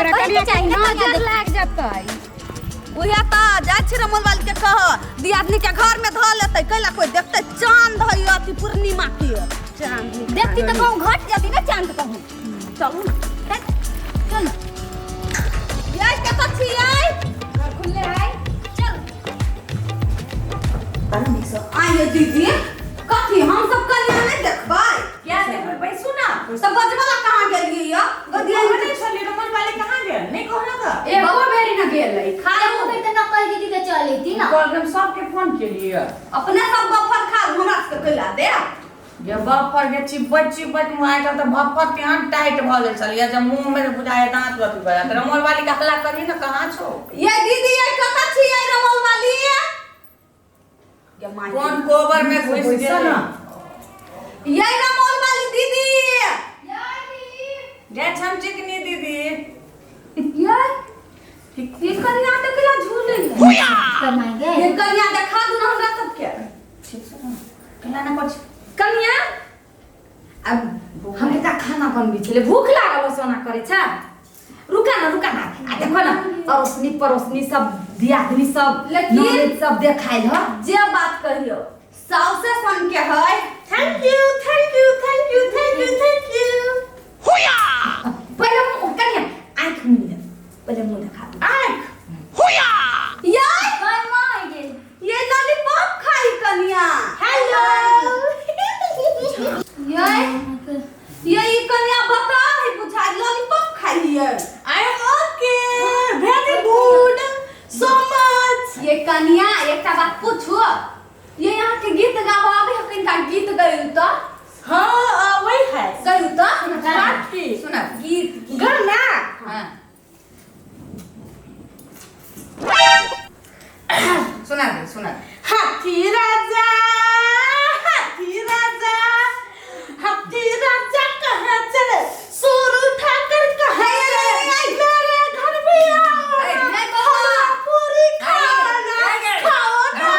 एकरा करिया चाहिए नजर लाग जतै ओहे त जा छी रमन वाली के कह दी आदमी के घर में ध लेतै कैला कोई देखतै चांद हई अति पूर्णिमा के चांद देखती तो कहूं घट जाती ना चांद कहूं चलू ना चल याई के तो छी याई घर खुले है चल तनी से आइए दीदी कथी हम सब कन्या नहीं देखबै क्या देखबै सुना सब बजवाला कहां गेलिए या गदिया नहीं चली रमन वाले कहां गेल नहीं कहना का एगो बेरी न गेलै खाए होबै त न कह दीदी के चली थी ना कॉल हम सबके फोन के लिए अपने सब बफर खा हमरा से कैला दे ये बफर के चिपट मुआय का तो बफर के हाथ टाइट भ गेल चलिए जब मुंह में बुझाए दांत लत गया त रमन वाली का हल्ला करी ना कहां छो ये दीदी ये कत छी ये रमल वाली ये मां कौन कोबर में घुस गेल ना ये रमल वाली दीदी जे छम चिकनी दीदी ये कन्या देखला झूले करना गे ये कन्या देखा दू ना हमरा सब के ठीक से कहला ना कुछ कन्या अब हम का खाना बनबी छले भूख लागल सोना करे छ रुका ना आ देखो ना परोसनी सब दियादनी सब लेकिन सब देखाइल ह जे बात कहियो साउसे सन के है थैंक यू हुया पहले कन्या आंख मुंह पहले मुंह दिखा आंख हुया ये कर मां गे ये लॉलीपॉप खाई कन्या हेलो ये कन्या बता है पूछा लॉलीपॉप खाई है I am okay very good so much ये कन्या एकटा बात पूछो ये यहाँ के गीत गावा आवे है किनका गीत गयु तो हां वही है गयु तो बात की सुना गीत गाना हां सुना हाथी राजा कहाँ चले सुर उठाकर कहाँ चले मेरे घर भी आओ पूरी खाओ ना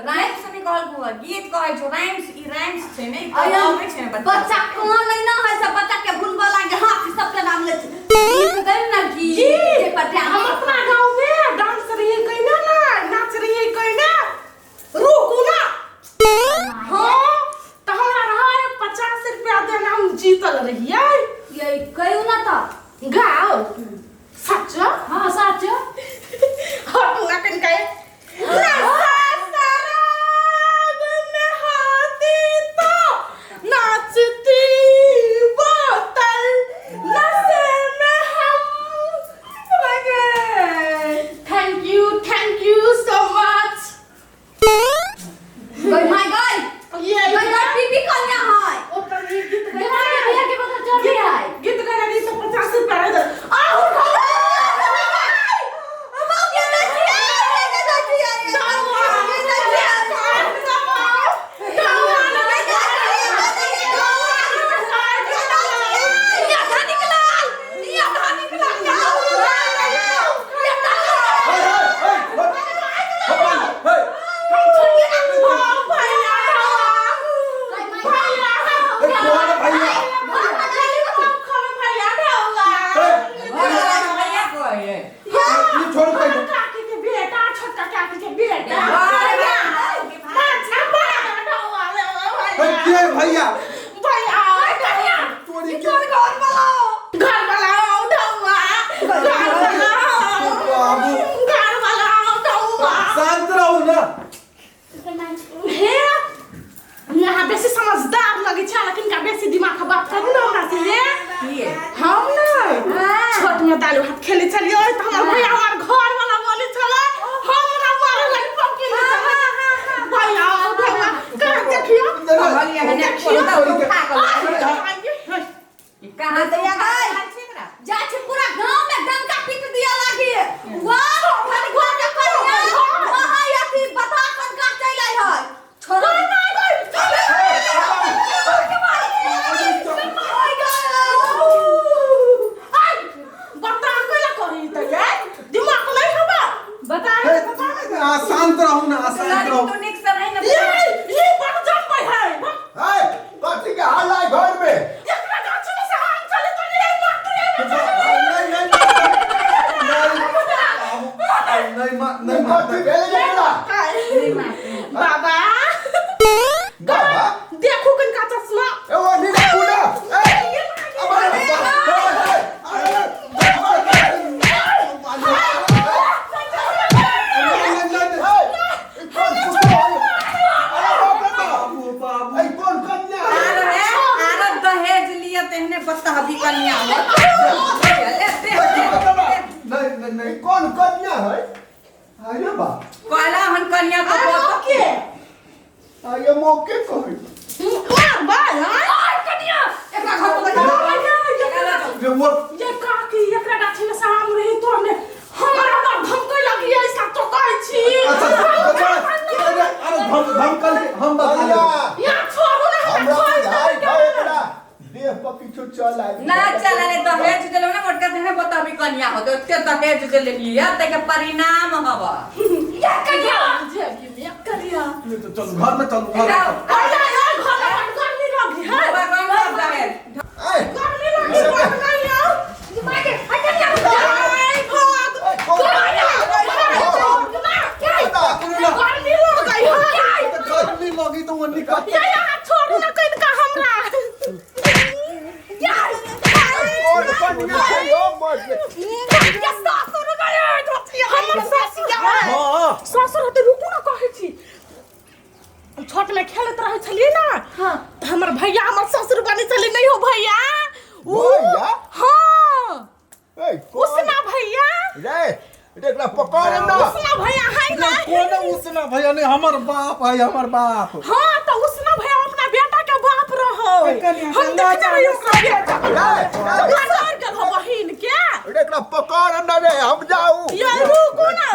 राइम्स नहीं कहल बुआ गीत कहै छो राइम्स ई राइम्स छै नहीं कहै छै बच्चा कोन नहीं ना है सब बच्चा के भूलबा लागे हाथी सब के नाम ले गीत गयु ना गीत जे पता हम अपना गांव में डांस रही कइना ना नाच रही कइना रुकू ना हां त हमरा रहा 50 रुपया देना हम जीतल रहिए ये गयु ना तो गाओ सच हां सच और पूरा कन कहे नाचती बोतल नशे में हम थैंक यू सो मच गई माय गई ये गई पीपी कन्या है ओकर गीत भैया के बता चल रही है गीत गाना दी तो 50 रुपया दे आओ भैया शांत रहो ना यहाँ बेसी समझदार लगे छ लेकिन का बेसी दिमाग का बात करू ना हमरा से हम ना छोट में दालू हाथ खेले चलियो त हमर भैया हमर घर वाला बोले छला हमरा मारे लगी पक्की भैया भैया का देखियो भैया ने कहां से आ गई जा छी पूरा गांव में डंका पीट दिया लागी वाह खाली घर के कन्या वहां अथी बता कर का चल आई है छोड़ो शांत रहो ना शांत रहो तो निक से नहीं ना ये बड़ जम है कथी के हल्ला घर में एकरा गाछ में से हम चले तो नहीं मार कथी भेलै एकरा बाबा बाबा देखो कनका चश्मा ए ओ नीला कुड़ा दहेज लिया तेहने बता दी कन्या नहीं कौन कन्या है अरे बा कहला हन कन्या तो बोतो के ये मौके को है बा कन्या एकरा घर में ये वो ये काकी एकरा गाछी में साम रही तो हमने हमरा ना धमके लगी ऐसा तो कहै छी अच्छा अरे धमकल हम बता या छोड़ू ना हमरा हाय भाई एकरा देह पर पीछे चल आई ना चला रे दहेज देलो ना मोटका तेहने बता भी कन्या हो तो ते दहेज दे लिया ते के परिणाम हवा या कन्या जे ये करिया तो चलो घर में चलो घर में कन्या यार घर में गर्मी लगी है भगवान का दहेज गर्मी लगी कन्या दिमाग है कन्या आई भाग गर्मी लग गई है गर्मी लगी तो वो निकल यार छोड़ू ना कनका हमरा यार और कन्या है ओ मत या सासुर गए हमर सासिया हां सासुर हते रुकू ना कहै छी छोट में खेलत रहे छलिए ना हां हमर भैया हमर ससुर बने चले नहीं हो भैया भैया हां ए उसना भैया रे देखला पकड़ ना उसना भैया है ना कौन उसना भैया ने हमर बाप है हमर बाप हां तो उसना भैया अपना बेटा के बाप रहो हम ना जाइयो ओकरा बेटा बाजार के बहिन के देखला पकड़ ना रे हम जाऊ ये रुको ना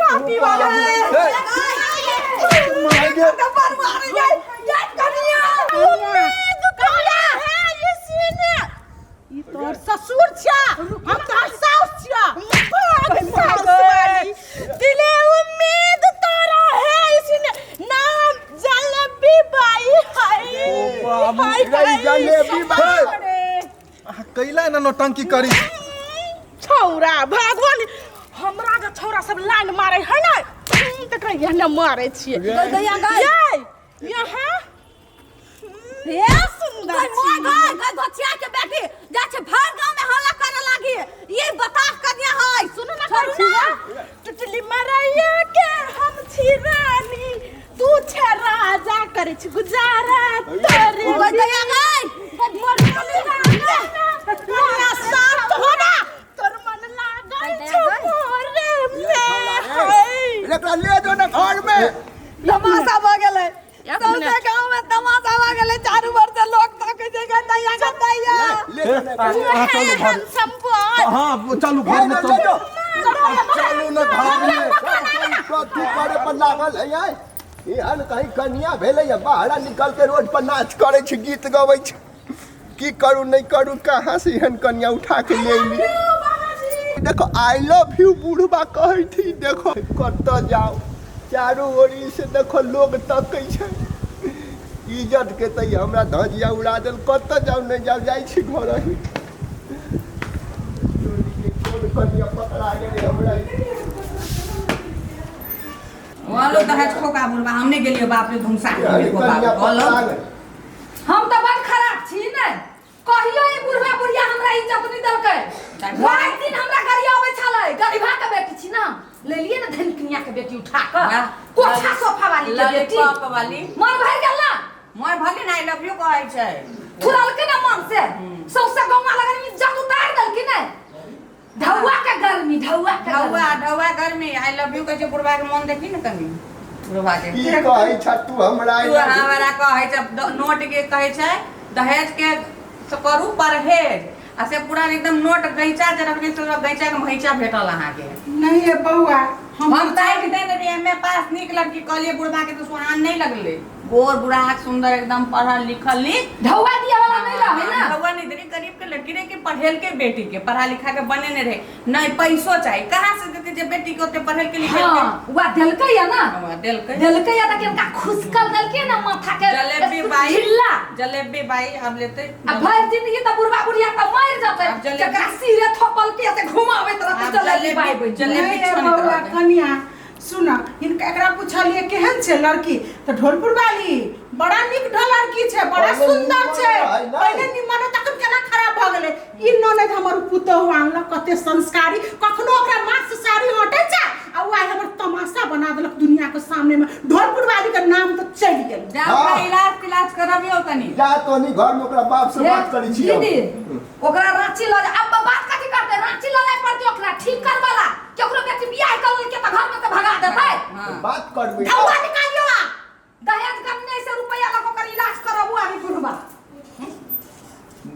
काटी वाला मार दे तोर ससुर छिया हम तोर सास छिया दिले उम्मीद तोरा है इसने नाम जलेबी बाई हाय जलेबी बाई कैला ना नौटंकी करी छौरा भगवान हमरा के छौरा सब लाइन मारे है ना त कहिया न मारे छिए यहाँ हे सुंदर छी गई धोचिया के बेटी जा छे भर गांव में हल्ला करे लागी ये बता कन्या है सुन ना छोरू ना टुटली मरैया के हम छी रानी तू छे राजा करे छी गुजारा तोरे गई मोर ना साथ हो ना तोर मन लागल छ मोरे में एकरा ले जो ना घर में तमाशा भ गेलै सबसे गांव में तमाशा भ गेलै चारू ओर से लोग ताके जे गंदैया हम संपल हां चलो घर में चलो चलो ना घर में कथी करे पर लागल है एहन कहीं कन्या भेलै बाहर निकल के रोड पर नाच करे छी गीत गाबै छी की करू नहीं करू कहां से एहन कन्या उठा के ले ली देखो आई लव यू बुढ़बा कहै थी देखो कत जाओ चारों ओरी से देखो लोग तकै छै इज्जत के तई हमरा धजिया उड़ा देल कत जाओ नहीं जाओ जाइ छी घर ही कोन कन्या पकड़ा गेलै हमरा वालो दहेज खोका बुलवा हमने गेलियो बाप रे धुमसा के खोका बोलो हम तो बड़ खराब छी ने कहियो ई बुढ़वा बुढ़िया हमरा इज्जत नहीं दलकै रात दिन हमरा गाड़ी आबै छलै गरीबा के बेटी छी ना ले लिए ना धनकनिया के बेटी उठा के कोठा सोफा वाली के बेटी लॉलीपॉप वाली मन भर गेल ना मोर भगे ना आई लव यू कहै छै थुरलकै ना मन से सौसे गौवा लगन इज्जत उतार देलकै ने ढौआ के गर्मी ढौआ गर्मी आई लव यू कहै छै बुढ़वा के मन देखी न कनी बुढ़वा के की कहै छ तू हमरा तू हमरा कहै छै नोट के कहै छै दहेज के से करू परहेज आ से पूरा एकदम नोट गैचा जे रखने तो गैचा के भैंचा भेटल अहाँ के नहीं है बउआ हम ताक दे रही एमए पास निक लड़की कहलिए बुढ़वा के तो सुहान नहीं लगले गोर बुढ़ा सुंदर एकदम पढ़ल लिखल ली ढौआ दिया वाला नहीं रहे ना भगवान नहीं दे गरीब के लड़की रहे कि पढ़ेल के बेटी के पढ़ा लिखा के बने नहीं रहे नहीं पैसो चाहिए कहाँ से देते जे बेटी के होते पढ़ेल के लिखे हां वा दिलकै या ना दिलकै या कि उनका खुशकल दिलकै ना माथा के जलेबी बाई झिल्ला जलेबी बाई अब लेते अब भर जिंदगी त बुढ़वा बुढ़िया त मर जाते जकरा सिरे थपल के से घुमावत रहते जलेबी बाई बन जलेबी बउआ कनिया सुना इनका एकरा पूछलिए केहन छै लड़की तो ढोलपुर वाली बड़ा निक लड़की छै बड़ा सुंदर छै पहले निमन तक केना खराब भ गेलै ई ननद हमर पुतोह आनल कते संस्कारी कखनो ओकरा माथ से साड़ी हटे छै आ ओ आइ हमर तमाशा बना देलक दुनिया के सामने में ढोलपुर वाली के नाम तो चढ़ गेल जाओ इलाज करबियो तनी जा तो नहीं घर में ओकरा बाप से बात करी छी दीदी ओकरा रांची ल जा अब बात कथि करते रांची ल जाय पड़ते ओकरा ठीक करवाला कि ओकरो बेटी बियाह कर के त घर में से भगा देतै बात करबे धौआ निकालियो आ दहेज कन्ने से रुपया लग ओकर इलाज करबू आनी बुढ़वा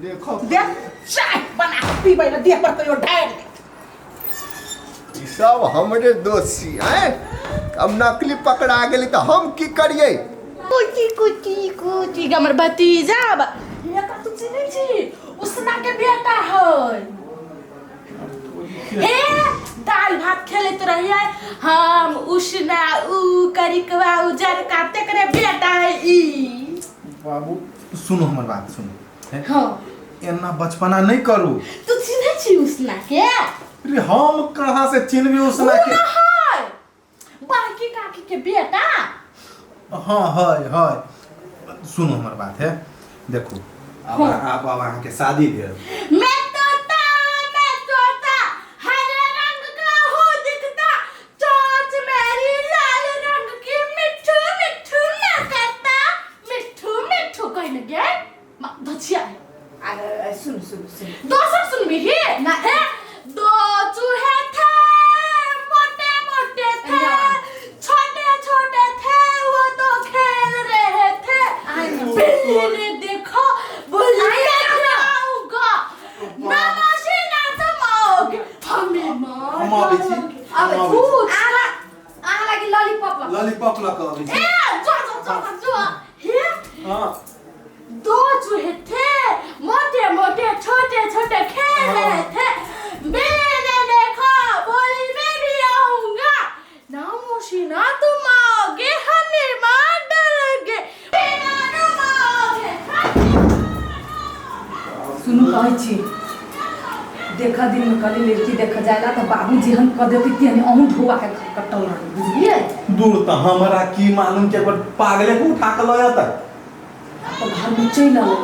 देखो देख चाय बना के पीबै ले देह पर कहियो ढार दे ई सब हमरे दोषी हैं अब नकली पकड़ा गेली तो हम की करिए कुची हमर भतीजा ये का तू चिन्है छी उसना के बेटा है हे दाल भात खेले तो रहिए हम उसना उ करिकवा उजर का तेकरे बेटा है ई बाबू सुनो हमर बात सुनो हां एना बचपना नहीं करू तू चिन्है छी उसना के अरे हम कहाँ से चिन्हबी उसना के है बाकी काकी के बेटा हाँ है सुनो हमर बात है देखो अब आप अहाँ के शादी भेल मैं तोता हरे रंग का हो दिखता चोंच मेरी लाल रंग की मिठू मिठू ना करता मिठू मिठू कहने गे धचिया अरे सुन दोसर सुन भी ना है दो चूहे थे मोटे मोटे थे छोटे छोटे थे वो तो खेल रहे थे बिल्ली ने देखा बोली आऊंगा नमोशी ना समाओगे हमें हम आबै छी अब तू आला लगी लॉलीपॉप ला के आबै छी जो हे हां दो चूहे थे मोटे मोटे छोटे छोटे खेल रहे थे बिल्ली ने देखा बोली मैं भी आऊंगा नमोशी ना तुम आओगे हमें मार डालोगे बिना तुम आओगे सुनु कहै छी देखा दिन में कली लड़की देखा जाएला तो बाबूजी हम कह देते कि हमें अहूँ धोआ के कटौला बुझलिए दूर तो हमरा की मालूम के पर पागले को उठा के लया तक तो घर में चल आलो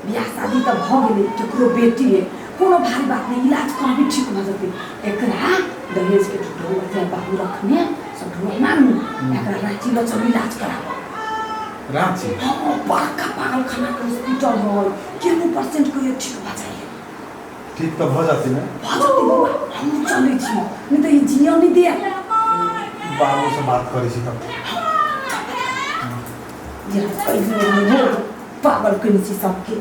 बियाह शादी तो भ गेलै केकरो बेटी है कोनो भारी बात नहीं इलाज करबी ठीक भ जते एकरा दहेज के ढोल से बाबू रखने सब ढोल मानू एकरा रांची ल चल इलाज करा रांची बड़का पागल खाना के हॉस्पिटल है केनो परसेंट को ये ठीक भ जाए ठीक तो हो जाती ना भजती बुआ हम चले छी नहीं तो ये जिया नहीं दे बाबू से बात करी छी तब ये पहले पागल करी छी सबके